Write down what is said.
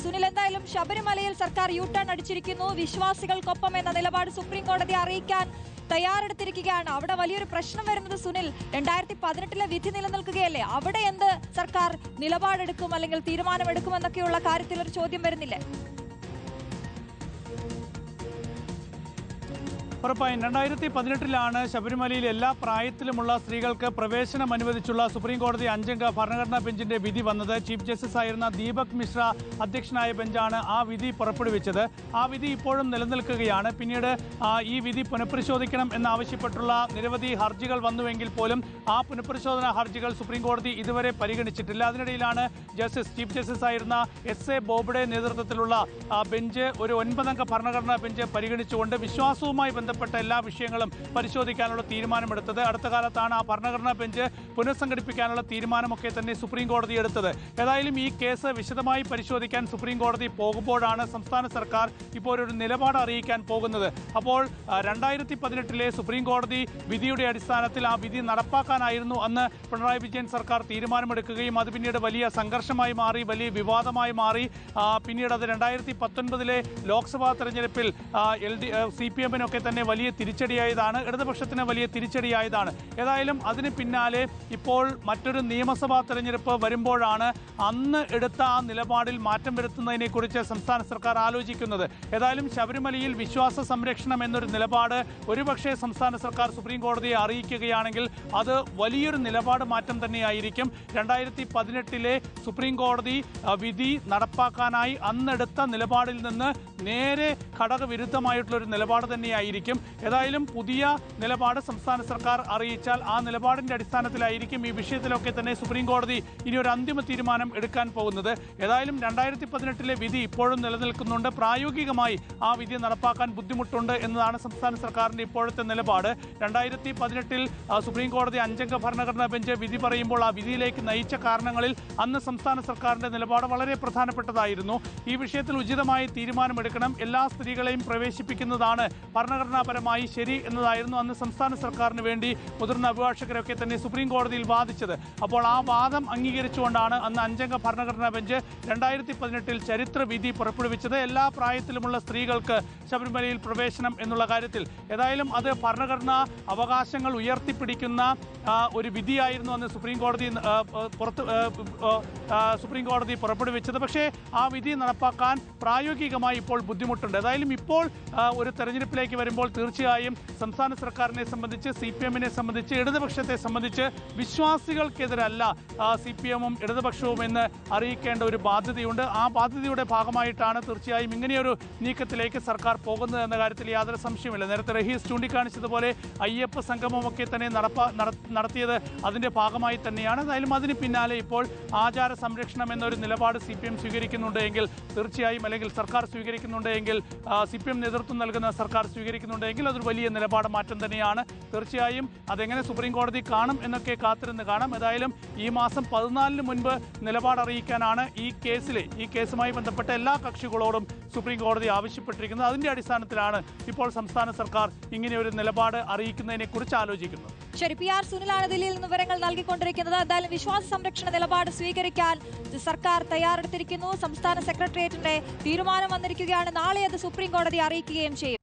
സുനിൽ, എന്തായാലും ശബരിമലയിൽ സർക്കാർ യു ടേൺ അടിച്ചിരിക്കുന്നു. വിശ്വാസികൾക്കൊപ്പം എന്ന നിലപാട് സുപ്രീം കോടതി അറിയിക്കാൻ തയ്യാറെടുത്തിരിക്കുകയാണ്. അവിടെ വലിയൊരു പ്രശ്നം വരുന്നത് സുനിൽ, 2018 വിധി നിലനിൽക്കുകയല്ലേ, അവിടെ എന്ത് സർക്കാർ നിലപാടെടുക്കും അല്ലെങ്കിൽ തീരുമാനമെടുക്കുമെന്നൊക്കെയുള്ള കാര്യത്തിൽ ഒരു ചോദ്യം വരുന്നില്ലേ? ഉറപ്പായും 2018 ശബരിമലയിൽ എല്ലാ പ്രായത്തിലുമുള്ള സ്ത്രീകൾക്ക് പ്രവേശനം അനുവദിച്ചുള്ള സുപ്രീം കോടതി 5-അംഗ ഭരണഘടനാ ബെഞ്ചിന്റെ വിധി വന്നത്. ചീഫ് ജസ്റ്റിസ് ആയിരുന്ന ദീപക് മിശ്ര അധ്യക്ഷനായ ബെഞ്ചാണ് ആ വിധി പുറപ്പെടുവിച്ചത്. ആ വിധി ഇപ്പോഴും നിലനിൽക്കുകയാണ്. പിന്നീട് ഈ വിധി പുനഃപരിശോധിക്കണം എന്നാവശ്യപ്പെട്ടുള്ള നിരവധി ഹർജികൾ വന്നുവെങ്കിൽ പോലും ആ പുനഃപരിശോധനാ ഹർജികൾ സുപ്രീം കോടതി ഇതുവരെ പരിഗണിച്ചിട്ടില്ല. അതിനിടയിലാണ് ചീഫ് ജസ്റ്റിസ് ആയിരുന്ന എസ് എ ബോബ്ഡെ നേതൃത്വത്തിലുള്ള ബെഞ്ച് ഒരു 9-അംഗ ഭരണഘടനാ ബെഞ്ച് പരിഗണിച്ചുകൊണ്ട് വിശ്വാസവുമായി ബന്ധപ്പെട്ട എല്ലാ വിഷയങ്ങളും പരിശോധിക്കാനുള്ള തീരുമാനമെടുത്തത്. അടുത്ത കാലത്താണ് ആ ഭരണഘടനാ ബെഞ്ച് പുനഃസംഘടിപ്പിക്കാനുള്ള തീരുമാനമൊക്കെ തന്നെ സുപ്രീം കോടതി എടുത്തത്. ഏതായാലും ഈ കേസ് വിശദമായി പരിശോധിക്കാൻ സുപ്രീം കോടതി പോകുമ്പോഴാണ് സംസ്ഥാന സർക്കാർ ഇപ്പോൾ ഒരു നിലപാട് അറിയിക്കാൻ പോകുന്നത്. അപ്പോൾ 2018 സുപ്രീം കോടതി വിധിയുടെ അടിസ്ഥാനത്തിൽ ആ വിധി നടപ്പാക്കാനായിരുന്നു അന്ന് പിണറായി വിജയൻ സർക്കാർ തീരുമാനമെടുക്കുകയും അത് പിന്നീട് വലിയ സംഘർഷമായി മാറി, വലിയ വിവാദമായി മാറി. പിന്നീട് അത് 2019 ലോക്സഭാ തെരഞ്ഞെടുപ്പിൽ CPM-നൊക്കെ തന്നെ വലിയ തിരിച്ചടിയായതാണ്, ഇടതുപക്ഷത്തിന് വലിയ തിരിച്ചടിയായതാണ്. ഏതായാലും അതിന് പിന്നാലെ ഇപ്പോൾ മറ്റൊരു നിയമസഭാ തെരഞ്ഞെടുപ്പ് വരുമ്പോഴാണ് അന്ന് എടുത്ത ആ നിലപാടിൽ മാറ്റം വരുത്തുന്നതിനെക്കുറിച്ച് സംസ്ഥാന സർക്കാർ ആലോചിക്കുന്നത്. ഏതായാലും ശബരിമലയിൽ വിശ്വാസ സംരക്ഷണം എന്നൊരു നിലപാട് ഒരുപക്ഷെ സംസ്ഥാന സർക്കാർ സുപ്രീം കോടതിയെ അറിയിക്കുകയാണെങ്കിൽ അത് വലിയൊരു നിലപാട് മാറ്റം തന്നെയായിരിക്കും. 2018 സുപ്രീം കോടതി വിധി നടപ്പാക്കാനായി അന്നെടുത്ത നിലപാടിൽ നിന്ന് നേരെ ഘടകവിരുദ്ധമായിട്ടുള്ളൊരു നിലപാട് തന്നെയായിരിക്കും. ഏതായാലും പുതിയ നിലപാട് സംസ്ഥാന സർക്കാർ അറിയിച്ചാൽ ആ നിലപാടിന്റെ അടിസ്ഥാനത്തിലായിരിക്കും ഈ വിഷയത്തിലൊക്കെ തന്നെ സുപ്രീം കോടതി ഇനി ഒരു അന്തിമ തീരുമാനം എടുക്കാൻ പോകുന്നത്. ഏതായാലും 2018 വിധി ഇപ്പോഴും നിലനിൽക്കുന്നുണ്ട്. പ്രായോഗികമായി ആ വിധി നടപ്പാക്കാൻ ബുദ്ധിമുട്ടുണ്ട് എന്നതാണ് സംസ്ഥാന സർക്കാരിന്റെ ഇപ്പോഴത്തെ നിലപാട്. 2018 സുപ്രീം കോടതി 5-അംഗ ഭരണഘടനാ ബെഞ്ച് വിധി പറയുമ്പോൾ ആ വിധിയിലേക്ക് നയിച്ച കാരണങ്ങളിൽ അന്ന് സംസ്ഥാന സർക്കാരിന്റെ നിലപാട് വളരെ പ്രധാനപ്പെട്ടതായിരുന്നു. ഈ വിഷയത്തിൽ ഉചിതമായി തീരുമാനമെടുക്കണം, എല്ലാ സ്ത്രീകളെയും പ്രവേശിപ്പിക്കുന്നതാണ് ഭരണഘടനാപരമായി ശരി എന്നതായിരുന്നു അന്ന് സംസ്ഥാന സർക്കാരിന് വേണ്ടി മുതിർന്ന അഭിഭാഷകരൊക്കെ തന്നെ സുപ്രീം കോടതിയിൽ വാദിച്ചത്. അപ്പോൾ ആ വാദം അംഗീകരിച്ചുകൊണ്ടാണ് അന്ന് 5-അംഗ ഭരണഘടനാ ബെഞ്ച് 2018 ചരിത്ര വിധി പുറപ്പെടുവിച്ചത്. എല്ലാ പ്രായത്തിലുമുള്ള സ്ത്രീകൾക്ക് ശബരിമലയിൽ പ്രവേശനം എന്നുള്ള കാര്യത്തിൽ. ഏതായാലും അത് ഭരണഘടനാ അവകാശങ്ങൾ ഉയർത്തിപ്പിടിക്കുന്ന ഒരു വിധിയായിരുന്നു അന്ന് സുപ്രീം കോടതി പുറപ്പെടുവിച്ചത്. പക്ഷേ ആ വിധി നടപ്പാക്കാൻ പ്രായോഗികമായി ഇപ്പോൾ ബുദ്ധിമുട്ടുണ്ട്. ഏതായാലും ഇപ്പോൾ ഒരു തെരഞ്ഞെടുപ്പിലേക്ക് വരുമ്പോൾ തീർച്ചയായും സംസ്ഥാന സർക്കാരിനെ സംബന്ധിച്ച്, CPM-നെ സംബന്ധിച്ച്, ഇടതുപക്ഷത്തെ സംബന്ധിച്ച് വിശ്വാസികൾക്കെതിരല്ല CPM-ഉം ഇടതുപക്ഷവും എന്ന് അറിയിക്കേണ്ട ഒരു ബാധ്യതയുണ്ട്. ആ ബാധ്യതയുടെ ഭാഗമായിട്ടാണ് തീർച്ചയായും ഇങ്ങനെയൊരു നീക്കത്തിലേക്ക് സർക്കാർ പോകുന്നത് എന്ന കാര്യത്തിൽ യാതൊരു സംശയമില്ല. നേരത്തെ റഹീസ് ചൂണ്ടിക്കാണിച്ചതുപോലെ അയ്യപ്പ സംഗമമൊക്കെ തന്നെ നടത്തിയത് അതിൻ്റെ ഭാഗമായി തന്നെയാണ്. എന്തായാലും അതിന് പിന്നാലെ ഇപ്പോൾ ആചാര സംരക്ഷണം എന്നൊരു നിലപാട് CPM സ്വീകരിക്കുന്നുണ്ട് എങ്കിൽ തീർച്ചയായും, അല്ലെങ്കിൽ സർക്കാർ സ്വീകരിക്കുന്നുണ്ട് എങ്കിൽ, CPM നേതൃത്വം നൽകുന്ന സർക്കാർ സ്വീകരിക്കുന്നുണ്ടെങ്കിൽ അതൊരു വലിയ നിലപാട് മാറ്റം തന്നെയാണ്. തീർച്ചയായും അതെങ്ങനെ സുപ്രീം കോടതി കാണും എന്നൊക്കെ കാത്തിരുന്ന് കാണാം. ഏതായാലും ഈ മാസം 14 മുൻപ് നിലപാട് അറിയിക്കാനാണ് ഈ കേസുമായി ബന്ധപ്പെട്ട എല്ലാ കക്ഷികളോടും സുപ്രീം കോടതി ആവശ്യപ്പെട്ടിരിക്കുന്നത്. അതിന്റെ അടിസ്ഥാനത്തിലാണ് ഇപ്പോൾ സംസ്ഥാന സർക്കാർ ഇങ്ങനെയൊരു നിലപാട് അറിയിക്കുന്നതിനെ കുറിച്ച് ആലോചിക്കുന്നത്. ശരി, PR സുനിലാണ് ദില്ലിയിൽ നിന്ന് വിവരങ്ങൾ നൽകിക്കൊണ്ടിരിക്കുന്നത്. എന്തായാലും വിശ്വാസ സംരക്ഷണ നിലപാട് സ്വീകരിക്കാൻ സർക്കാർ തയ്യാറെടുത്തിരിക്കുന്നു. സംസ്ഥാന സെക്രട്ടേറിയറ്റിന്റെ തീരുമാനം വന്നിരിക്കുകയാണ്. നാളെ അത് സുപ്രീം കോടതി അറിയിക്കുകയും ചെയ്യും.